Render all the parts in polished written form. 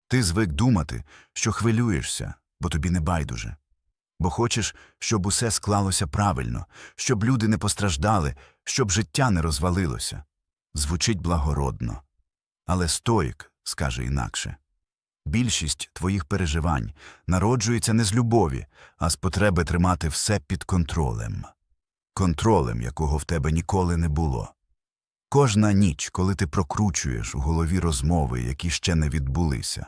Ти звик думати, що хвилюєшся, бо тобі не байдуже. Бо хочеш, щоб усе склалося правильно, щоб люди не постраждали, щоб життя не розвалилося. Звучить благородно. Але стоїк скаже інакше. Більшість твоїх переживань народжується не з любові, а з потреби тримати все під контролем. Контролем, якого в тебе ніколи не було. Кожна ніч, коли ти прокручуєш у голові розмови, які ще не відбулися.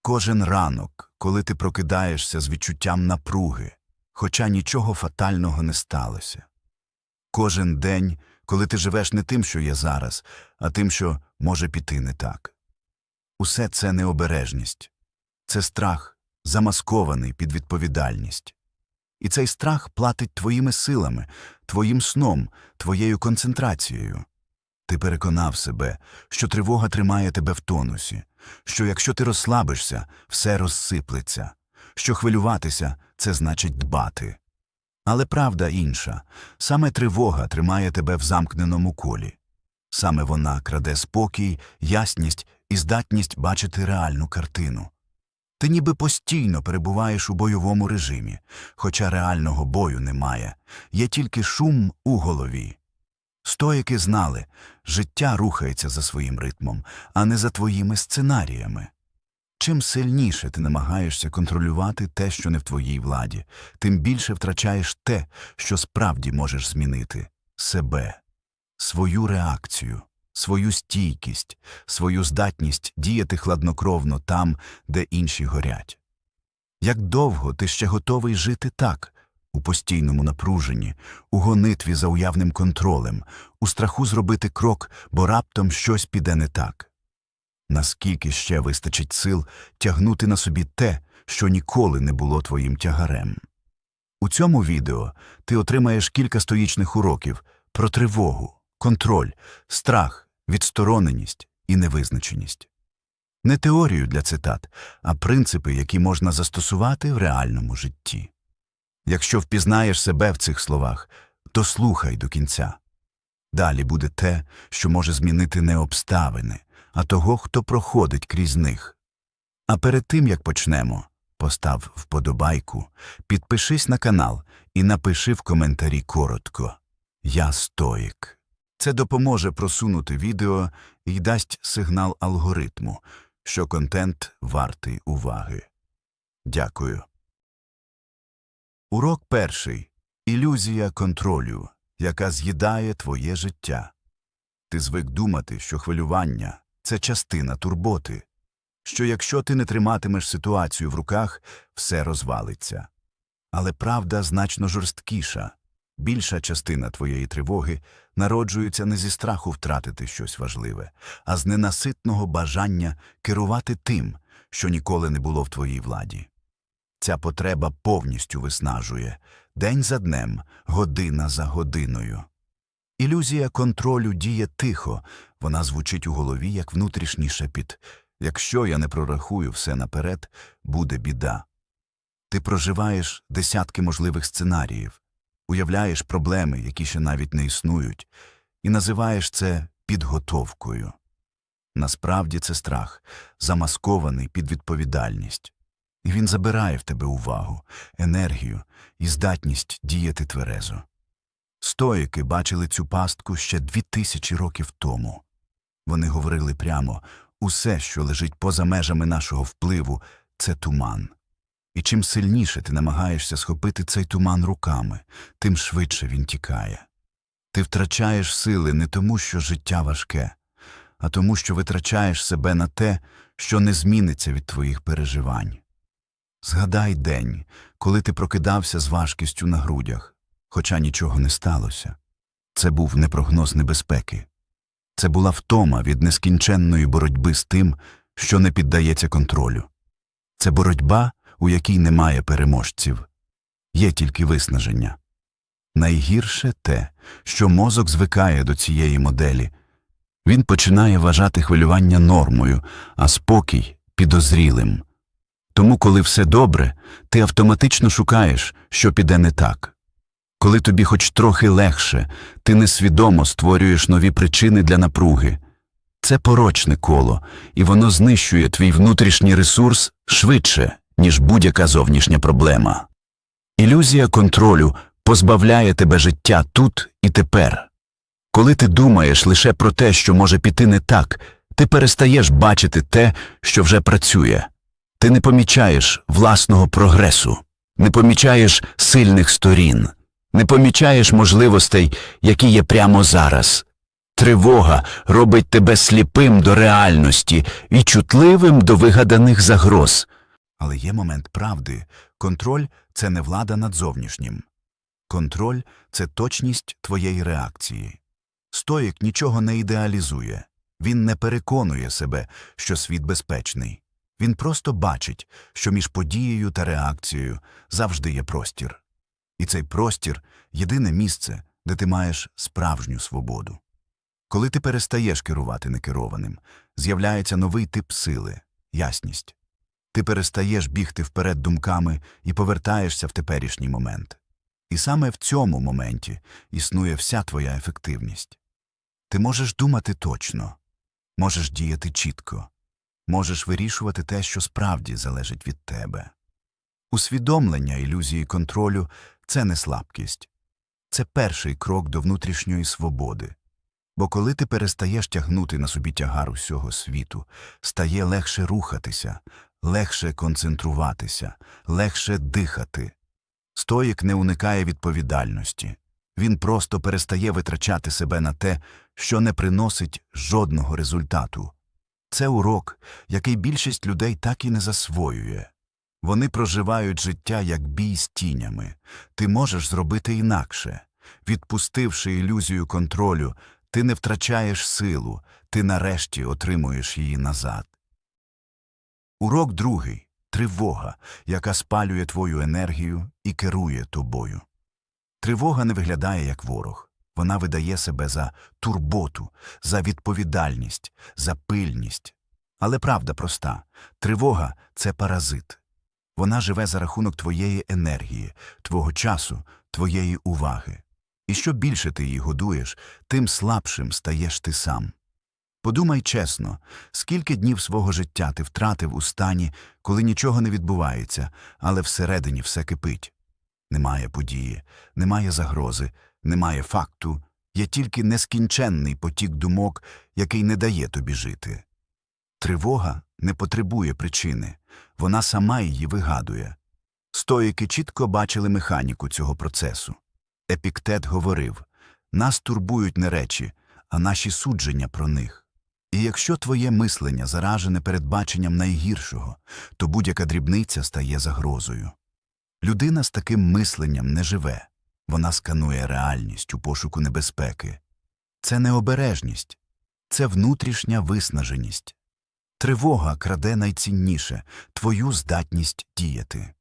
Кожен ранок, коли ти прокидаєшся з відчуттям напруги, хоча нічого фатального не сталося. Кожен день, коли ти живеш не тим, що є зараз, а тим, що може піти не так. Усе це необережність. Це страх, замаскований під відповідальність. І цей страх платить твоїми силами, твоїм сном, твоєю концентрацією. Ти переконав себе, що тривога тримає тебе в тонусі, що якщо ти розслабишся, все розсиплеться, що хвилюватися – це значить дбати. Але правда інша. Саме тривога тримає тебе в замкненому колі. Саме вона краде спокій, ясність і здатність бачити реальну картину. Ти ніби постійно перебуваєш у бойовому режимі, хоча реального бою немає, є тільки шум у голові. Стоїки знали, життя рухається за своїм ритмом, а не за твоїми сценаріями. Чим сильніше ти намагаєшся контролювати те, що не в твоїй владі, тим більше втрачаєш те, що справді можеш змінити – себе, свою реакцію, свою стійкість, свою здатність діяти хладнокровно там, де інші горять. Як довго ти ще готовий жити так, у постійному напруженні, у гонитві за уявним контролем, у страху зробити крок, бо раптом щось піде не так? Наскільки ще вистачить сил тягнути на собі те, що ніколи не було твоїм тягарем? У цьому відео ти отримаєш кілька стоїчних уроків про тривогу, контроль, страх, відстороненість і невизначеність. Не теорію для цитат, а принципи, які можна застосувати в реальному житті. Якщо впізнаєш себе в цих словах, то слухай до кінця. Далі буде те, що може змінити не обставини, а того, хто проходить крізь них. А перед тим, як почнемо, постав вподобайку, підпишись на канал і напиши в коментарі коротко «Я стоїк». Це допоможе просунути відео і дасть сигнал алгоритму, що контент вартий уваги. Дякую. Урок перший. Ілюзія контролю, яка з'їдає твоє життя. Ти звик думати, що хвилювання – це частина турботи, що якщо ти не триматимеш ситуацію в руках, все розвалиться. Але правда значно жорсткіша. Більша частина твоєї тривоги народжується не зі страху втратити щось важливе, а з ненаситного бажання керувати тим, що ніколи не було в твоїй владі. Ця потреба повністю виснажує, день за днем, година за годиною. Ілюзія контролю діє тихо, вона звучить у голові як внутрішній шепіт. Якщо я не прорахую все наперед, буде біда. Ти проживаєш десятки можливих сценаріїв, уявляєш проблеми, які ще навіть не існують, і називаєш це підготовкою. Насправді це страх, замаскований під відповідальність. І він забирає в тебе увагу, енергію і здатність діяти тверезо. Стоїки бачили цю пастку ще 2000 років тому. Вони говорили прямо, усе, що лежить поза межами нашого впливу, це туман. І чим сильніше ти намагаєшся схопити цей туман руками, тим швидше він тікає. Ти втрачаєш сили не тому, що життя важке, а тому, що витрачаєш себе на те, що не зміниться від твоїх переживань. Згадай день, коли ти прокидався з важкістю на грудях, хоча нічого не сталося. Це був не прогноз небезпеки. Це була втома від нескінченної боротьби з тим, що не піддається контролю. Це боротьба, у якій немає переможців. Є тільки виснаження. Найгірше те, що мозок звикає до цієї моделі. Він починає вважати хвилювання нормою, а спокій – підозрілим. Тому, коли все добре, ти автоматично шукаєш, що піде не так. Коли тобі хоч трохи легше, ти несвідомо створюєш нові причини для напруги. Це порочне коло, і воно знищує твій внутрішній ресурс швидше, ніж будь-яка зовнішня проблема. Ілюзія контролю позбавляє тебе життя тут і тепер. Коли ти думаєш лише про те, що може піти не так, ти перестаєш бачити те, що вже працює. Ти не помічаєш власного прогресу, не помічаєш сильних сторін, не помічаєш можливостей, які є прямо зараз. Тривога робить тебе сліпим до реальності і чутливим до вигаданих загроз. Але є момент правди. Контроль – це не влада над зовнішнім. Контроль – це точність твоєї реакції. Стоїк нічого не ідеалізує. Він не переконує себе, що світ безпечний. Він просто бачить, що між подією та реакцією завжди є простір. І цей простір – єдине місце, де ти маєш справжню свободу. Коли ти перестаєш керувати некерованим, з'являється новий тип сили – ясність. Ти перестаєш бігти вперед думками і повертаєшся в теперішній момент. І саме в цьому моменті існує вся твоя ефективність. Ти можеш думати точно, можеш діяти чітко, можеш вирішувати те, що справді залежить від тебе. Усвідомлення ілюзії контролю – це не слабкість. Це перший крок до внутрішньої свободи. Бо коли ти перестаєш тягнути на собі тягар усього світу, стає легше рухатися, легше концентруватися, легше дихати. Стоїк не уникає відповідальності. Він просто перестає витрачати себе на те, що не приносить жодного результату. Це урок, який більшість людей так і не засвоює. Вони проживають життя як бій з тінями. Ти можеш зробити інакше. Відпустивши ілюзію контролю, ти не втрачаєш силу, ти нарешті отримуєш її назад. Урок другий – тривога, яка спалює твою енергію і керує тобою. Тривога не виглядає як ворог. Вона видає себе за турботу, за відповідальність, за пильність. Але правда проста – тривога – це паразит. Вона живе за рахунок твоєї енергії, твого часу, твоєї уваги. І що більше ти її годуєш, тим слабшим стаєш ти сам. Подумай чесно, скільки днів свого життя ти втратив у стані, коли нічого не відбувається, але всередині все кипить. Немає події, немає загрози, немає факту, є тільки нескінченний потік думок, який не дає тобі жити. Тривога не потребує причини, вона сама її вигадує. Стоїки чітко бачили механіку цього процесу. Епіктет говорив: «Нас турбують не речі, а наші судження про них». І якщо твоє мислення заражене передбаченням найгіршого, то будь-яка дрібниця стає загрозою. Людина з таким мисленням не живе. Вона сканує реальність у пошуку небезпеки. Це не обережність, це внутрішня виснаженість. Тривога краде найцінніше – твою здатність діяти.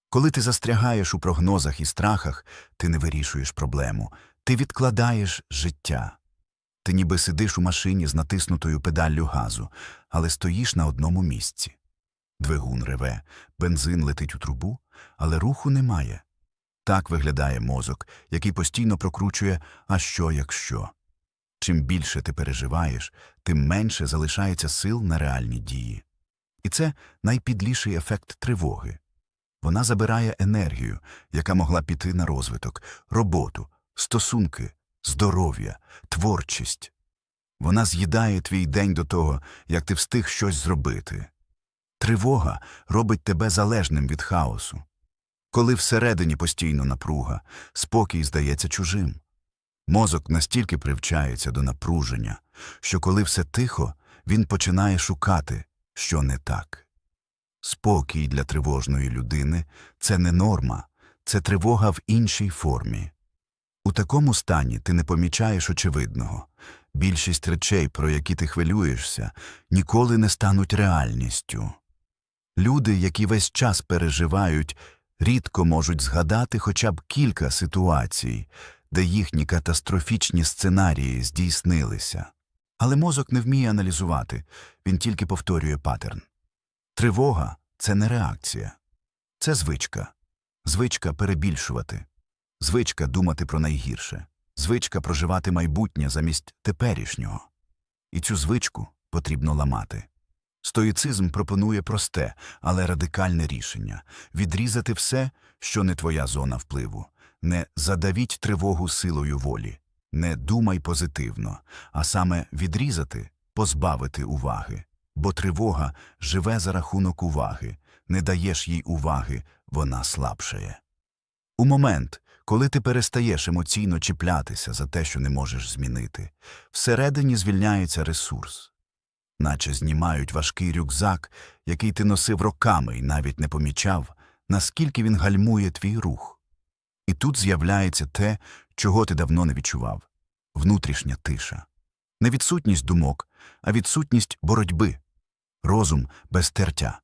Коли ти застрягаєш у прогнозах і страхах, ти не вирішуєш проблему, ти відкладаєш життя. Ти ніби сидиш у машині з натиснутою педаллю газу, але стоїш на одному місці. Двигун реве, бензин летить у трубу, але руху немає. Так виглядає мозок, який постійно прокручує «а що, якщо?». Чим більше ти переживаєш, тим менше залишається сил на реальні дії. І це найпідліший ефект тривоги. Вона забирає енергію, яка могла піти на розвиток, роботу, стосунки, здоров'я, творчість. Вона з'їдає твій день до того, як ти встиг щось зробити. Тривога робить тебе залежним від хаосу. Коли всередині постійно напруга, спокій здається чужим. Мозок настільки привчається до напруження, що коли все тихо, він починає шукати, що не так. Спокій для тривожної людини – це не норма, це тривога в іншій формі. У такому стані ти не помічаєш очевидного. Більшість речей, про які ти хвилюєшся, ніколи не стануть реальністю. Люди, які весь час переживають, рідко можуть згадати хоча б кілька ситуацій, де їхні катастрофічні сценарії здійснилися. Але мозок не вміє аналізувати, він тільки повторює паттерн. Тривога – це не реакція. Це звичка. Звичка перебільшувати. Звичка думати про найгірше. Звичка проживати майбутнє замість теперішнього. І цю звичку потрібно ламати. Стоїцизм пропонує просте, але радикальне рішення – відрізати все, що не твоя зона впливу. Не задавіть тривогу силою волі, не думай позитивно, а саме відрізати, позбавити уваги. Бо тривога живе за рахунок уваги, не даєш їй уваги, вона слабшає. У момент, коли ти перестаєш емоційно чіплятися за те, що не можеш змінити, всередині звільняється ресурс. Наче знімають важкий рюкзак, який ти носив роками і навіть не помічав, наскільки він гальмує твій рух. І тут з'являється те, чого ти давно не відчував – внутрішня тиша. Не відсутність думок, а відсутність боротьби. Розум без тертя.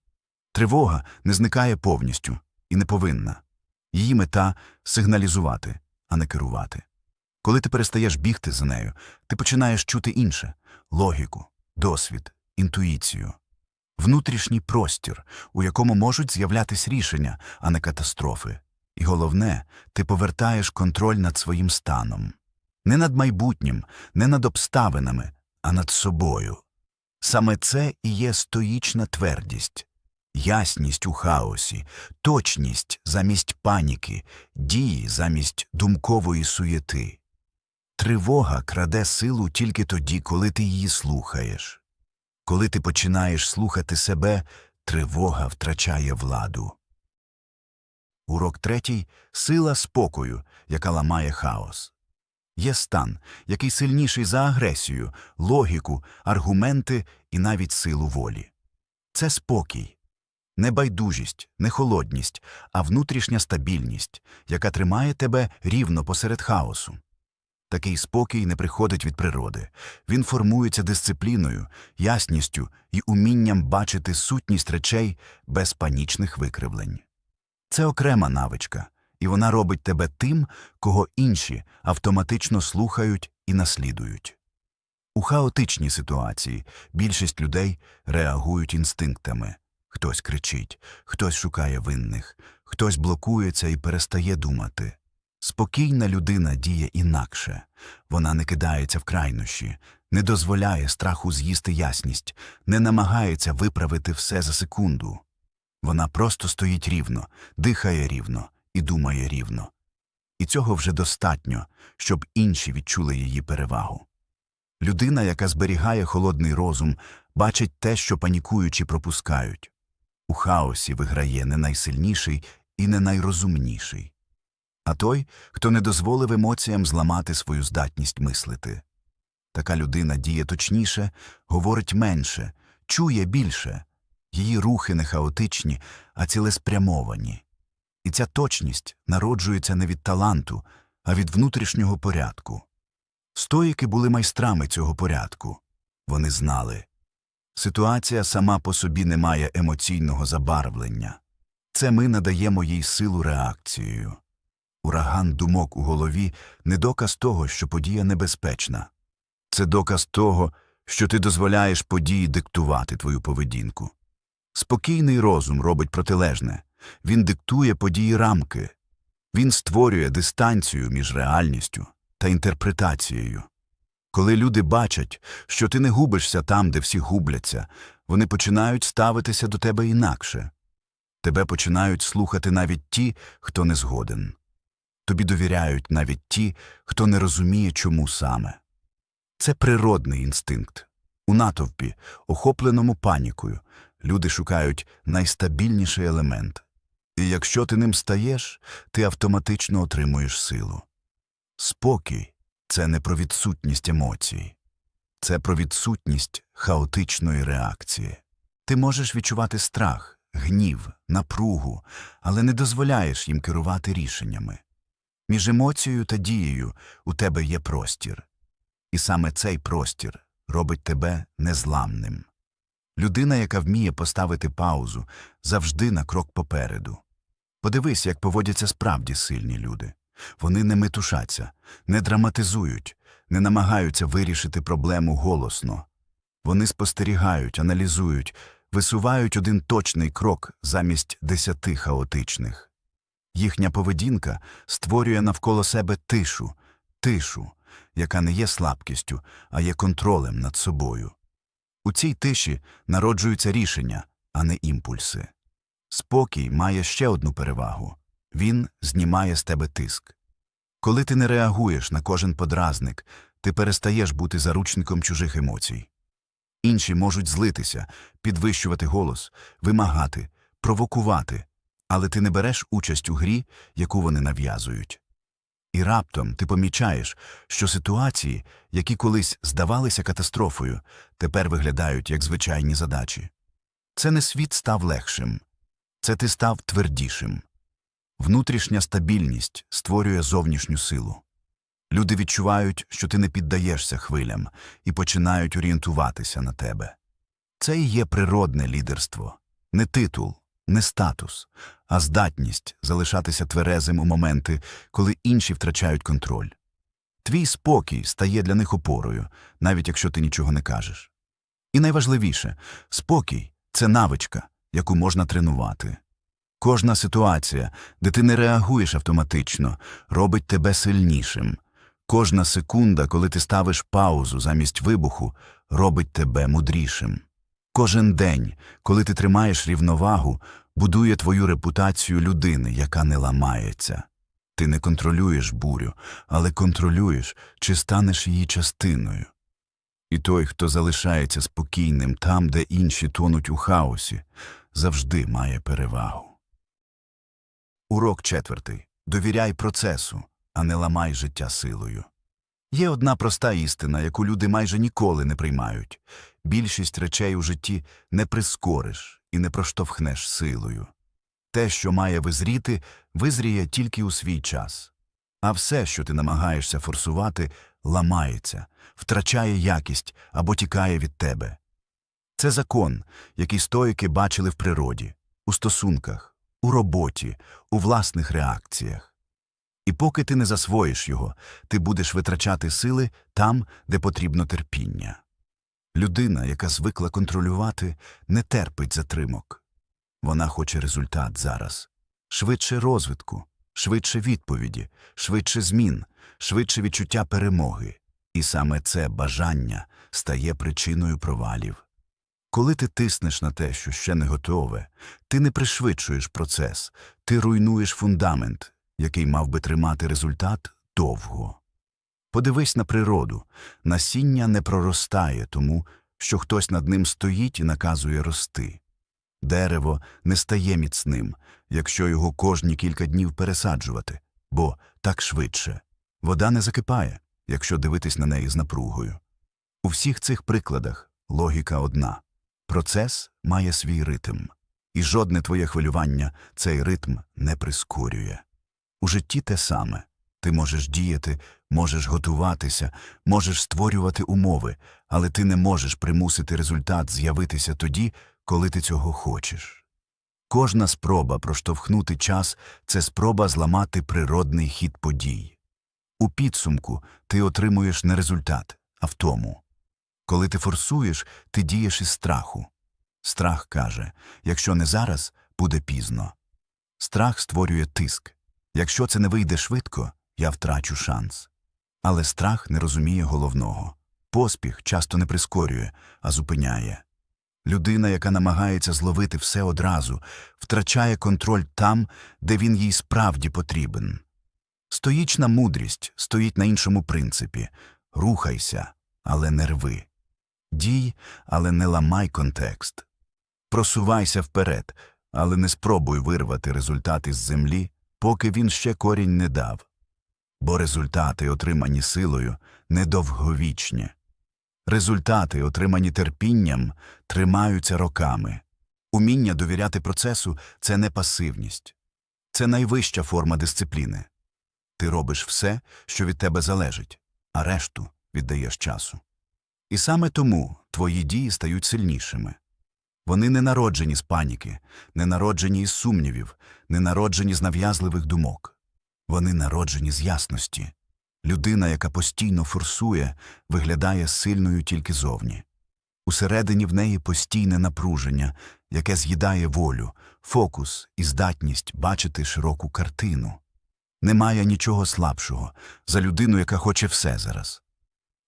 Тривога не зникає повністю і не повинна. Її мета – сигналізувати, а не керувати. Коли ти перестаєш бігти за нею, ти починаєш чути інше – логіку, досвід, інтуїцію. Внутрішній простір, у якому можуть з'являтись рішення, а не катастрофи. І головне, ти повертаєш контроль над своїм станом. Не над майбутнім, не над обставинами, а над собою. Саме це і є стоїчна твердість. Ясність у хаосі, точність замість паніки, дії замість думкової суєти. Тривога краде силу тільки тоді, коли ти її слухаєш. Коли ти починаєш слухати себе, тривога втрачає владу. Урок 3. Сила спокою, яка ламає хаос. Є стан, який сильніший за агресію, логіку, аргументи і навіть силу волі. Це спокій. Не байдужість, не холодність, а внутрішня стабільність, яка тримає тебе рівно посеред хаосу. Такий спокій не приходить від природи. Він формується дисципліною, ясністю і умінням бачити сутність речей без панічних викривлень. Це окрема навичка, і вона робить тебе тим, кого інші автоматично слухають і наслідують. У хаотичній ситуації більшість людей реагують інстинктами. Хтось кричить, хтось шукає винних, хтось блокується і перестає думати. Спокійна людина діє інакше. Вона не кидається в крайнощі, не дозволяє страху з'їсти ясність, не намагається виправити все за секунду. Вона просто стоїть рівно, дихає рівно і думає рівно. І цього вже достатньо, щоб інші відчули її перевагу. Людина, яка зберігає холодний розум, бачить те, що панікуючі пропускають. У хаосі виграє не найсильніший і не найрозумніший, а той, хто не дозволив емоціям зламати свою здатність мислити. Така людина діє точніше, говорить менше, чує більше. Її рухи не хаотичні, а цілеспрямовані. І ця точність народжується не від таланту, а від внутрішнього порядку. Стоїки були майстрами цього порядку. Вони знали. Ситуація сама по собі не має емоційного забарвлення. Це ми надаємо їй силу реакцією. Ураган думок у голові – не доказ того, що подія небезпечна. Це доказ того, що ти дозволяєш події диктувати твою поведінку. Спокійний розум робить протилежне. Він диктує події рамки. Він створює дистанцію між реальністю та інтерпретацією. Коли люди бачать, що ти не губишся там, де всі губляться, вони починають ставитися до тебе інакше. Тебе починають слухати навіть ті, хто не згоден. Тобі довіряють навіть ті, хто не розуміє, чому саме. Це природний інстинкт. У натовпі, охопленому панікою, люди шукають найстабільніший елемент. І якщо ти ним стаєш, ти автоматично отримуєш силу. Спокій – це не про відсутність емоцій. Це про відсутність хаотичної реакції. Ти можеш відчувати страх, гнів, напругу, але не дозволяєш їм керувати рішеннями. Між емоцією та дією у тебе є простір. І саме цей простір робить тебе незламним. Людина, яка вміє поставити паузу, завжди на крок попереду. Подивись, як поводяться справді сильні люди. Вони не метушаться, не драматизують, не намагаються вирішити проблему голосно. Вони спостерігають, аналізують, висувають один точний крок замість 10 хаотичних. Їхня поведінка створює навколо себе тишу, яка не є слабкістю, а є контролем над собою. У цій тиші народжуються рішення, а не імпульси. Спокій має ще одну перевагу – він знімає з тебе тиск. Коли ти не реагуєш на кожен подразник, ти перестаєш бути заручником чужих емоцій. Інші можуть злитися, підвищувати голос, вимагати, провокувати, але ти не береш участь у грі, яку вони нав'язують. І раптом ти помічаєш, що ситуації, які колись здавалися катастрофою, тепер виглядають як звичайні задачі. Це не світ став легшим, це ти став твердішим. Внутрішня стабільність створює зовнішню силу. Люди відчувають, що ти не піддаєшся хвилям і починають орієнтуватися на тебе. Це і є природне лідерство. Не титул, не статус, а здатність залишатися тверезим у моменти, коли інші втрачають контроль. Твій спокій стає для них опорою, навіть якщо ти нічого не кажеш. І найважливіше – спокій – це навичка, яку можна тренувати. Кожна ситуація, де ти не реагуєш автоматично, робить тебе сильнішим. Кожна секунда, коли ти ставиш паузу замість вибуху, робить тебе мудрішим. Кожен день, коли ти тримаєш рівновагу, будує твою репутацію людини, яка не ламається. Ти не контролюєш бурю, але контролюєш, чи станеш її частиною. І той, хто залишається спокійним там, де інші тонуть у хаосі, завжди має перевагу. Урок 4. Довіряй процесу, а не ламай життя силою. Є одна проста істина, яку люди майже ніколи не приймають. Більшість речей у житті не прискориш і не проштовхнеш силою. Те, що має визріти, визріє тільки у свій час. А все, що ти намагаєшся форсувати, ламається, втрачає якість або тікає від тебе. Це закон, який стоїки бачили в природі, у стосунках, у роботі, у власних реакціях. І поки ти не засвоїш його, ти будеш витрачати сили там, де потрібно терпіння. Людина, яка звикла контролювати, не терпить затримок. Вона хоче результат зараз. Швидше розвитку, швидше відповіді, швидше змін, швидше відчуття перемоги. І саме це бажання стає причиною провалів. Коли ти тиснеш на те, що ще не готове, ти не пришвидшуєш процес, ти руйнуєш фундамент, який мав би тримати результат довго. Подивись на природу. Насіння не проростає тому, що хтось над ним стоїть і наказує рости. Дерево не стає міцним, якщо його кожні кілька днів пересаджувати, бо так швидше. Вода не закипає, якщо дивитись на неї з напругою. У всіх цих прикладах логіка одна. Процес має свій ритм. І жодне твоє хвилювання цей ритм не прискорює. У житті те саме. Ти можеш діяти, можеш готуватися, можеш створювати умови, але ти не можеш примусити результат з'явитися тоді, коли ти цього хочеш. Кожна спроба проштовхнути час – це спроба зламати природний хід подій. У підсумку ти отримуєш не результат, а втому. Коли ти форсуєш, ти дієш із страху. Страх каже, якщо не зараз, буде пізно. Страх створює тиск. Якщо це не вийде швидко, я втрачу шанс. Але страх не розуміє головного. Поспіх часто не прискорює, а зупиняє. Людина, яка намагається зловити все одразу, втрачає контроль там, де він їй справді потрібен. Стоїчна мудрість стоїть на іншому принципі. Рухайся, але не рви. Дій, але не ламай контекст. Просувайся вперед, але не спробуй вирвати результат із землі, поки він ще корінь не дав. Бо результати, отримані силою, недовговічні. Результати, отримані терпінням, тримаються роками. Уміння довіряти процесу – це не пасивність. Це найвища форма дисципліни. Ти робиш все, що від тебе залежить, а решту віддаєш часу. І саме тому твої дії стають сильнішими. Вони не народжені з паніки, не народжені із сумнівів, не народжені з нав'язливих думок. Вони народжені з ясності. Людина, яка постійно форсує, виглядає сильною тільки зовні. Усередині в неї постійне напруження, яке з'їдає волю, фокус і здатність бачити широку картину. Немає нічого слабшого за людину, яка хоче все зараз.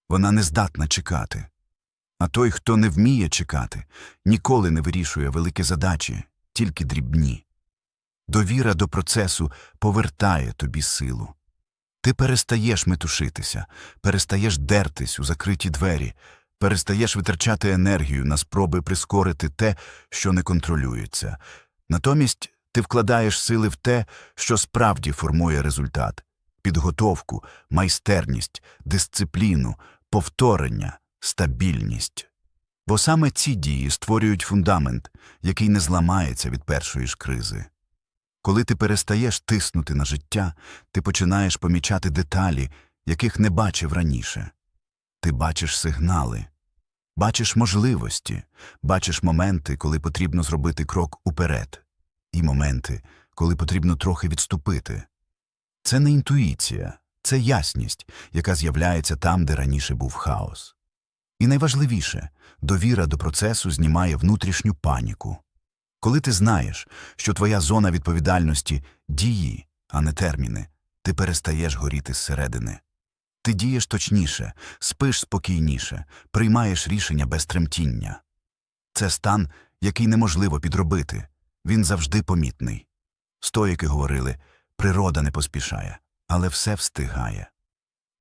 Вона не здатна чекати. А той, хто не вміє чекати, ніколи не вирішує великі задачі, тільки дрібні. Довіра до процесу повертає тобі силу. Ти перестаєш метушитися, перестаєш дертись у закриті двері, перестаєш витрачати енергію на спроби прискорити те, що не контролюється. Натомість ти вкладаєш сили в те, що справді формує результат – підготовку, майстерність, дисципліну, повторення, стабільність. Бо саме ці дії створюють фундамент, який не зламається від першої ж кризи. Коли ти перестаєш тиснути на життя, ти починаєш помічати деталі, яких не бачив раніше. Ти бачиш сигнали, бачиш можливості, бачиш моменти, коли потрібно зробити крок уперед, і моменти, коли потрібно трохи відступити. Це не інтуїція, це ясність, яка з'являється там, де раніше був хаос. І найважливіше – довіра до процесу знімає внутрішню паніку. Коли ти знаєш, що твоя зона відповідальності – дії, а не терміни, ти перестаєш горіти зсередини. Ти дієш точніше, спиш спокійніше, приймаєш рішення без тремтіння. Це стан, який неможливо підробити. Він завжди помітний. Стоїки говорили, природа не поспішає, але все встигає.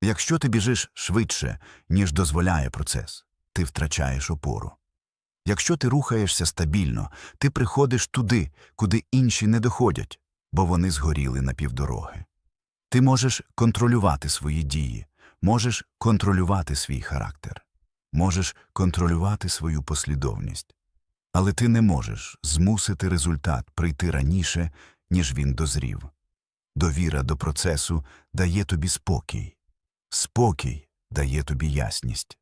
Якщо ти біжиш швидше, ніж дозволяє процес, ти втрачаєш опору. Якщо ти рухаєшся стабільно, ти приходиш туди, куди інші не доходять, бо вони згоріли на півдороги. Ти можеш контролювати свої дії, можеш контролювати свій характер, можеш контролювати свою послідовність. Але ти не можеш змусити результат прийти раніше, ніж він дозрів. Довіра до процесу дає тобі спокій. Спокій дає тобі ясність.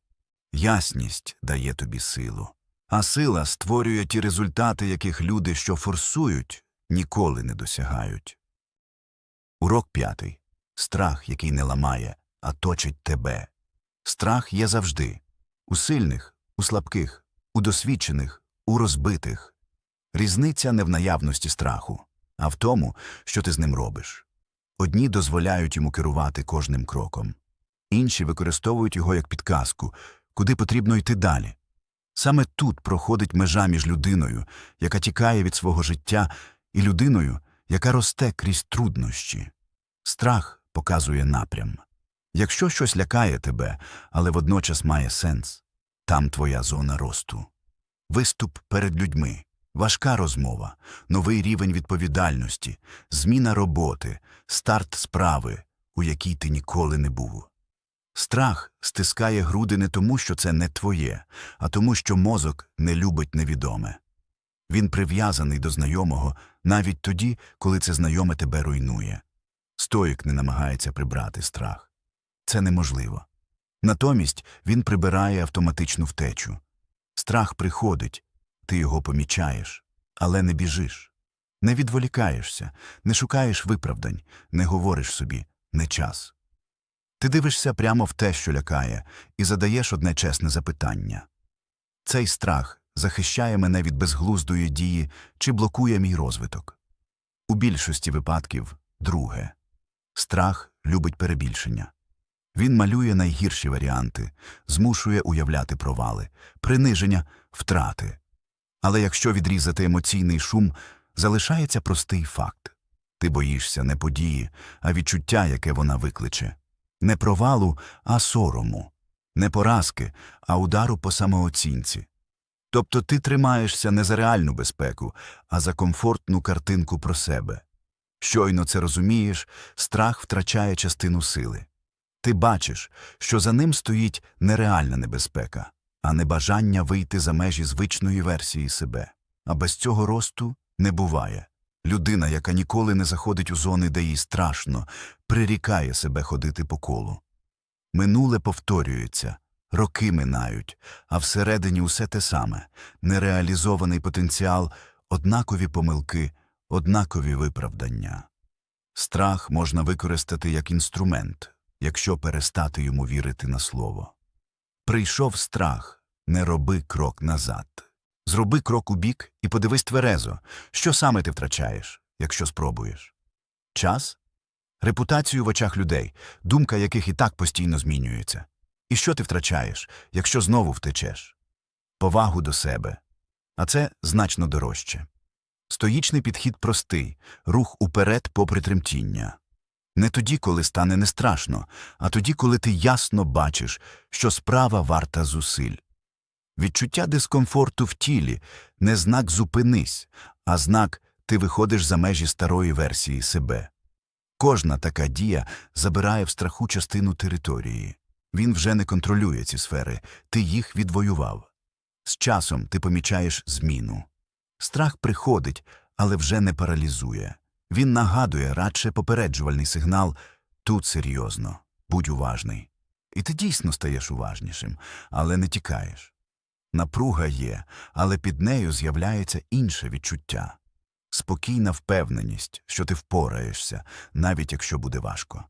Ясність дає тобі силу. А сила створює ті результати, яких люди, що форсують, ніколи не досягають. Урок 5. Страх, який не ламає, а точить тебе. Страх є завжди. У сильних, у слабких, у досвідчених, у розбитих. Різниця не в наявності страху, а в тому, що ти з ним робиш. Одні дозволяють йому керувати кожним кроком. Інші використовують його як підказку, куди потрібно йти далі. Саме тут проходить межа між людиною, яка тікає від свого життя, і людиною, яка росте крізь труднощі. Страх показує напрям. Якщо щось лякає тебе, але водночас має сенс, там твоя зона росту. Виступ перед людьми, важка розмова, новий рівень відповідальності, зміна роботи, старт справи, у якій ти ніколи не був. Страх стискає груди не тому, що це не твоє, а тому, що мозок не любить невідоме. Він прив'язаний до знайомого навіть тоді, коли це знайоме тебе руйнує. Стоїк не намагається прибрати страх. Це неможливо. Натомість він прибирає автоматичну втечу. Страх приходить, ти його помічаєш, але не біжиш. Не відволікаєшся, не шукаєш виправдань, не говориш собі «не час». Ти дивишся прямо в те, що лякає, і задаєш одне чесне запитання. Цей страх захищає мене від безглуздої дії чи блокує мій розвиток? У більшості випадків – друге. Страх любить перебільшення. Він малює найгірші варіанти, змушує уявляти провали, приниження, втрати. Але якщо відрізати емоційний шум, залишається простий факт. Ти боїшся не події, а відчуття, яке вона викличе. Не провалу, а сорому. Не поразки, а удару по самооцінці. Тобто ти тримаєшся не за реальну безпеку, а за комфортну картинку про себе. Щойно це розумієш, страх втрачає частину сили. Ти бачиш, що за ним стоїть нереальна небезпека, а не бажання вийти за межі звичної версії себе. А без цього росту не буває. Людина, яка ніколи не заходить у зони, де їй страшно, прирікає себе ходити по колу. Минуле повторюється, роки минають, а всередині усе те саме – нереалізований потенціал, однакові помилки, однакові виправдання. Страх можна використати як інструмент, якщо перестати йому вірити на слово. Прийшов страх, не роби крок назад. Зроби крок убік і подивись тверезо, що саме ти втрачаєш, якщо спробуєш. Час? репутацію в очах людей, думка яких і так постійно змінюється. І що ти втрачаєш, якщо знову втечеш? Повагу до себе. А це значно дорожче. Стоїчний підхід простий, рух уперед попри тремтіння. Не тоді, коли стане не страшно, а тоді, коли ти ясно бачиш, що справа варта зусиль. Відчуття дискомфорту в тілі – не знак «зупинись», а знак «ти виходиш за межі старої версії себе». Кожна така дія забирає в страху частину території. Він вже не контролює ці сфери, ти їх відвоював. З часом ти помічаєш зміну. Страх приходить, але вже не паралізує. Він нагадує радше попереджувальний сигнал «тут серйозно, будь уважний». І ти дійсно стаєш уважнішим, але не тікаєш. Напруга є, але під нею з'являється інше відчуття. Спокійна впевненість, що ти впораєшся, навіть якщо буде важко.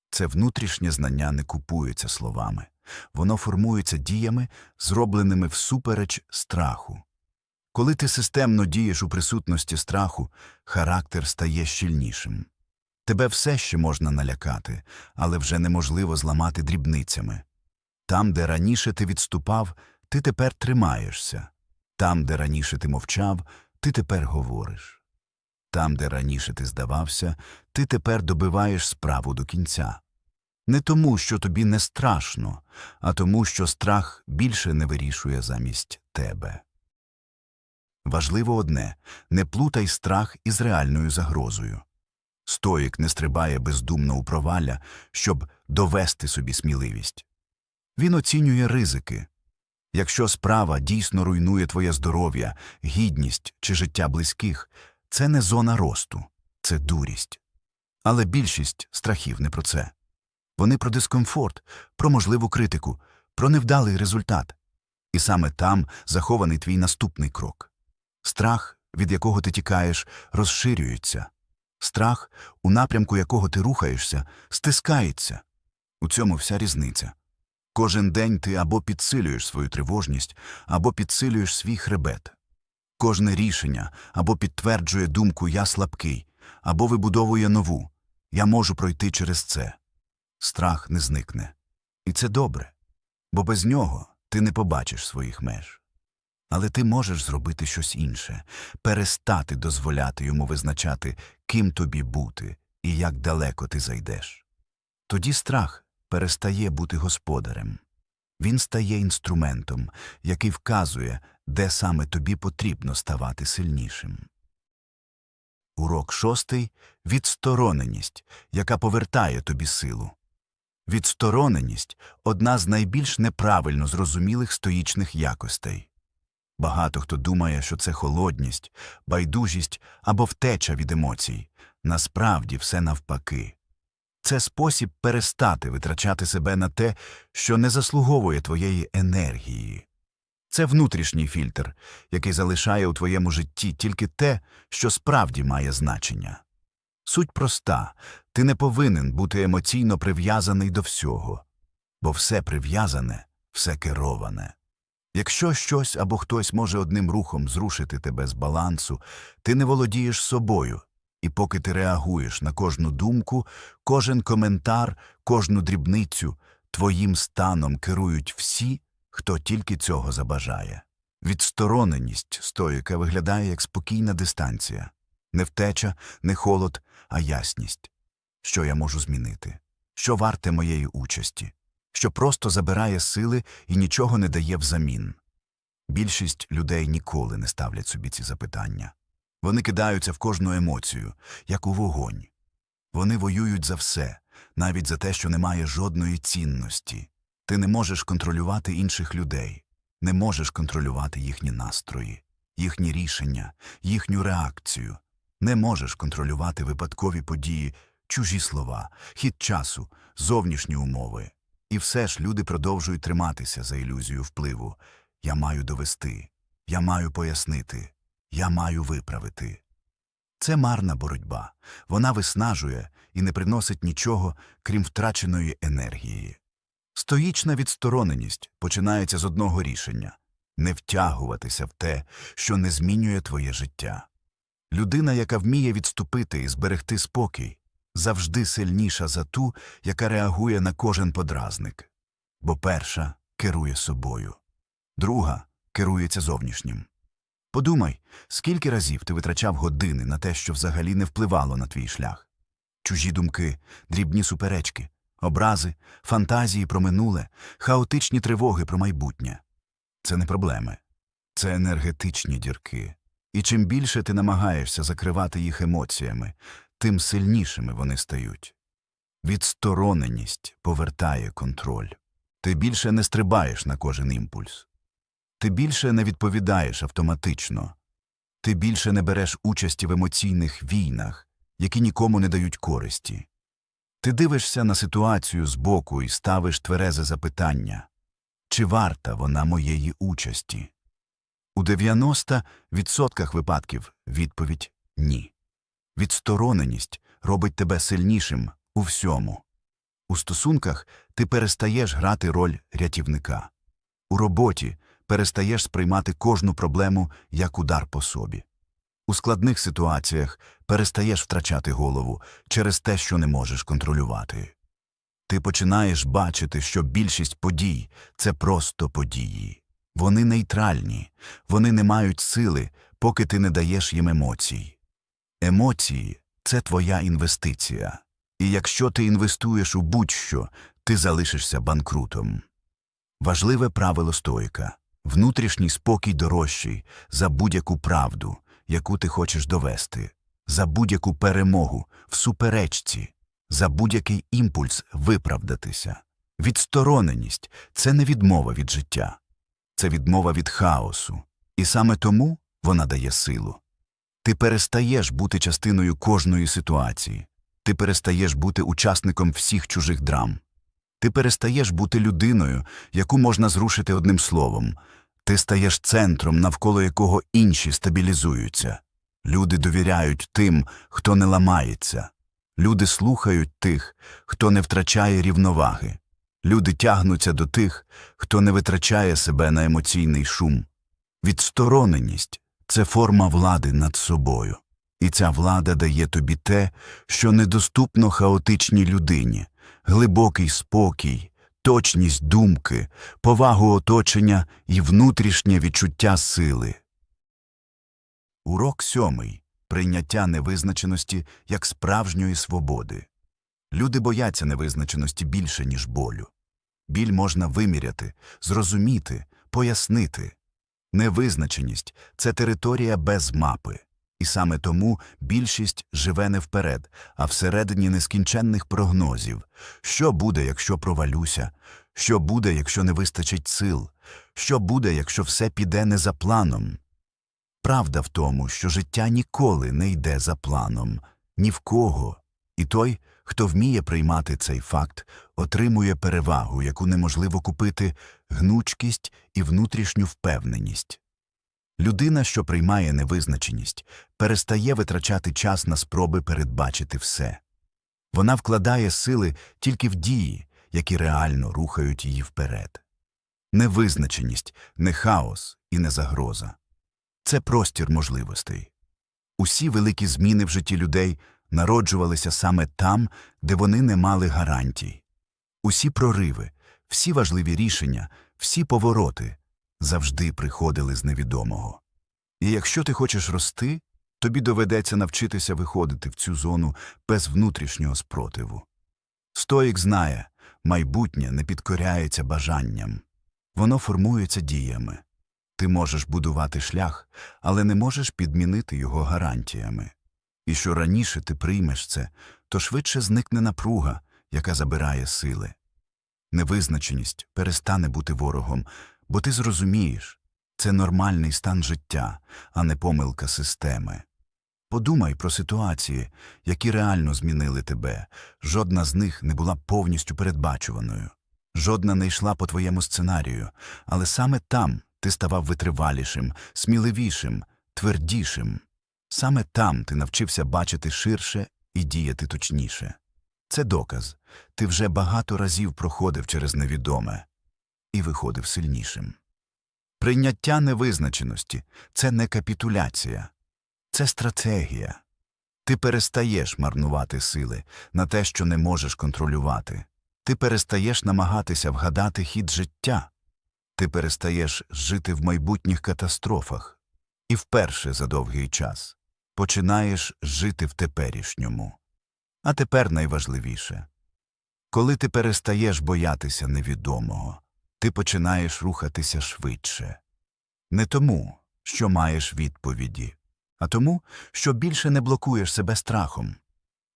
Це внутрішнє знання не купується словами. Воно формується діями, зробленими всупереч страху. Коли ти системно дієш у присутності страху, характер стає щільнішим. Тебе все ще можна налякати, але вже неможливо зламати дрібницями. Там, де раніше ти відступав, ти тепер тримаєшся. Там, де раніше ти мовчав, ти тепер говориш. Там, де раніше ти здавався, ти тепер добиваєш справу до кінця. Не тому, що тобі не страшно, а тому, що страх більше не вирішує замість тебе. Важливо одне – не плутай страх із реальною загрозою. Стоїк не стрибає бездумно у провалля, щоб довести собі сміливість. Він оцінює ризики. Якщо справа дійсно руйнує твоє здоров'я, гідність чи життя близьких, це не зона росту, це дурість. Але більшість страхів не про це. Вони про дискомфорт, про можливу критику, про невдалий результат. І саме там захований твій наступний крок. Страх, від якого ти тікаєш, розширюється. Страх, у напрямку якого ти рухаєшся, стискається. У цьому вся різниця. Кожен день ти або підсилюєш свою тривожність, або підсилюєш свій хребет. Кожне рішення або підтверджує думку «я слабкий», або вибудовує нову «я можу пройти через це». Страх не зникне. І це добре, бо без нього ти не побачиш своїх меж. Але ти можеш зробити щось інше, перестати дозволяти йому визначати, ким тобі бути і як далеко ти зайдеш. Тоді страх перестає бути господарем. Він стає інструментом, який вказує, де саме тобі потрібно ставати сильнішим. Урок 6. Відстороненість, яка повертає тобі силу. Відстороненість – одна з найбільш неправильно зрозумілих стоїчних якостей. Багато хто думає, що це холодність, байдужість або втеча від емоцій. Насправді все навпаки. Це спосіб перестати витрачати себе на те, що не заслуговує твоєї енергії. Це внутрішній фільтр, який залишає у твоєму житті тільки те, що справді має значення. Суть проста – ти не повинен бути емоційно прив'язаний до всього, бо все прив'язане, все кероване. Якщо щось або хтось може одним рухом зрушити тебе з балансу, ти не володієш собою, і поки ти реагуєш на кожну думку, кожен коментар, кожну дрібницю, твоїм станом керують всі, хто тільки цього забажає. Відстороненість стоїка виглядає як спокійна дистанція. Не втеча, не холод, а ясність. Що я можу змінити? Що варте моєї участі? Що просто забирає сили і нічого не дає взамін? Більшість людей ніколи не ставлять собі ці запитання. Вони кидаються в кожну емоцію, як у вогонь. Вони воюють за все, навіть за те, що не має жодної цінності. Ти не можеш контролювати інших людей, не можеш контролювати їхні настрої, їхні рішення, їхню реакцію. Не можеш контролювати випадкові події, чужі слова, хід часу, зовнішні умови. І все ж люди продовжують триматися за ілюзію впливу. Я маю довести, я маю пояснити, я маю виправити. Це марна боротьба. Вона виснажує і не приносить нічого, крім втраченої енергії. Стоїчна відстороненість починається з одного рішення – не втягуватися в те, що не змінює твоє життя. Людина, яка вміє відступити і зберегти спокій, завжди сильніша за ту, яка реагує на кожен подразник. Бо перша керує собою, друга керується зовнішнім. Подумай, скільки разів ти витрачав години на те, що взагалі не впливало на твій шлях. Чужі думки, дрібні суперечки, образи, фантазії про минуле, хаотичні тривоги про майбутнє. Це не проблеми. Це енергетичні дірки. І чим більше ти намагаєшся закривати їх емоціями, тим сильнішими вони стають. Відстороненість повертає контроль. Ти більше не стрибаєш на кожен імпульс. Ти більше не відповідаєш автоматично. Ти більше не береш участі в емоційних війнах, які нікому не дають користі. Ти дивишся на ситуацію збоку і ставиш тверезе запитання: чи варта вона моєї участі? У 90% випадків відповідь – ні. Відстороненість робить тебе сильнішим у всьому. У стосунках ти перестаєш грати роль рятівника. У роботі перестаєш сприймати кожну проблему як удар по собі. У складних ситуаціях перестаєш втрачати голову через те, що не можеш контролювати. Ти починаєш бачити, що більшість подій – це просто події. Вони нейтральні, вони не мають сили, поки ти не даєш їм емоцій. Емоції – це твоя інвестиція. І якщо ти інвестуєш у будь-що, ти залишишся банкрутом. Важливе правило стоїка – внутрішній спокій дорожчий за будь-яку правду, яку ти хочеш довести, за будь-яку перемогу в суперечці, за будь-який імпульс виправдатися. Відстороненість – це не відмова від життя. Це відмова від хаосу. І саме тому вона дає силу. Ти перестаєш бути частиною кожної ситуації. Ти перестаєш бути учасником всіх чужих драм. Ти перестаєш бути людиною, яку можна зрушити одним словом. Ти стаєш центром, навколо якого інші стабілізуються. Люди довіряють тим, хто не ламається. Люди слухають тих, хто не втрачає рівноваги. Люди тягнуться до тих, хто не витрачає себе на емоційний шум. Відстороненість – це форма влади над собою. І ця влада дає тобі те, що недоступно хаотичній людині – глибокий спокій, точність думки, повагу оточення і внутрішнє відчуття сили. Урок 7. Прийняття невизначеності як справжньої свободи. Люди бояться невизначеності більше, ніж болю. Біль можна виміряти, зрозуміти, пояснити. Невизначеність – це територія без мапи. І саме тому більшість живе не вперед, а всередині нескінченних прогнозів. Що буде, якщо провалюся? Що буде, якщо не вистачить сил? Що буде, якщо все піде не за планом? Правда в тому, що життя ніколи не йде за планом. Ні в кого. І той, хто вміє приймати цей факт, отримує перевагу, яку неможливо купити – гнучкість і внутрішню впевненість. Людина, що приймає невизначеність, перестає витрачати час на спроби передбачити все. Вона вкладає сили тільки в дії, які реально рухають її вперед. Невизначеність – не хаос і не загроза. Це простір можливостей. Усі великі зміни в житті людей народжувалися саме там, де вони не мали гарантій. Усі прориви, всі важливі рішення, всі повороти завжди приходили з невідомого. І якщо ти хочеш рости, тобі доведеться навчитися виходити в цю зону без внутрішнього спротиву. Стоїк знає, майбутнє не підкоряється бажанням. Воно формується діями. Ти можеш будувати шлях, але не можеш підмінити його гарантіями. І що раніше ти приймеш це, то швидше зникне напруга, яка забирає сили. Невизначеність перестане бути ворогом, бо ти зрозумієш, це нормальний стан життя, а не помилка системи. Подумай про ситуації, які реально змінили тебе. Жодна з них не була повністю передбачуваною. Жодна не йшла по твоєму сценарію, але саме там ти ставав витривалішим, сміливішим, твердішим. Саме там ти навчився бачити ширше і діяти точніше. Це доказ. Ти вже багато разів проходив через невідоме і виходив сильнішим. Прийняття невизначеності – це не капітуляція. Це стратегія. Ти перестаєш марнувати сили на те, що не можеш контролювати. Ти перестаєш намагатися вгадати хід життя. Ти перестаєш жити в майбутніх катастрофах. І вперше за довгий час починаєш жити в теперішньому. А тепер найважливіше. Коли ти перестаєш боятися невідомого, ти починаєш рухатися швидше. Не тому, що маєш відповіді, а тому, що більше не блокуєш себе страхом.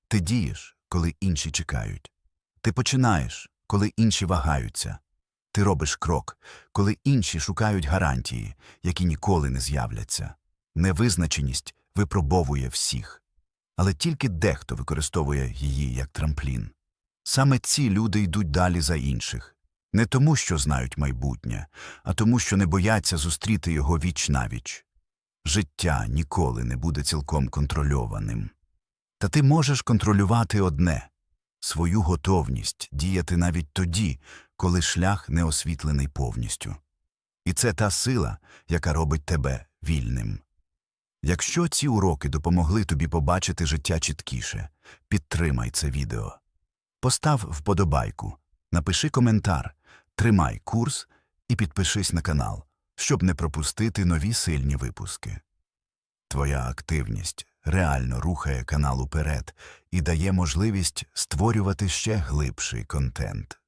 Ти дієш, коли інші чекають. Ти починаєш, коли інші вагаються. Ти робиш крок, коли інші шукають гарантії, які ніколи не з'являться. Невизначеність випробовує всіх. Але тільки дехто використовує її як трамплін. Саме ці люди йдуть далі за інших. Не тому, що знають майбутнє, а тому, що не бояться зустріти його віч-навіч. Життя ніколи не буде цілком контрольованим. Та ти можеш контролювати одне – свою готовність діяти навіть тоді, коли шлях не освітлений повністю. І це та сила, яка робить тебе вільним. Якщо ці уроки допомогли тобі побачити життя чіткіше, підтримай це відео. Постав вподобайку, напиши коментар, тримай курс і підпишись на канал, щоб не пропустити нові сильні випуски. Твоя активність реально рухає канал уперед і дає можливість створювати ще глибший контент.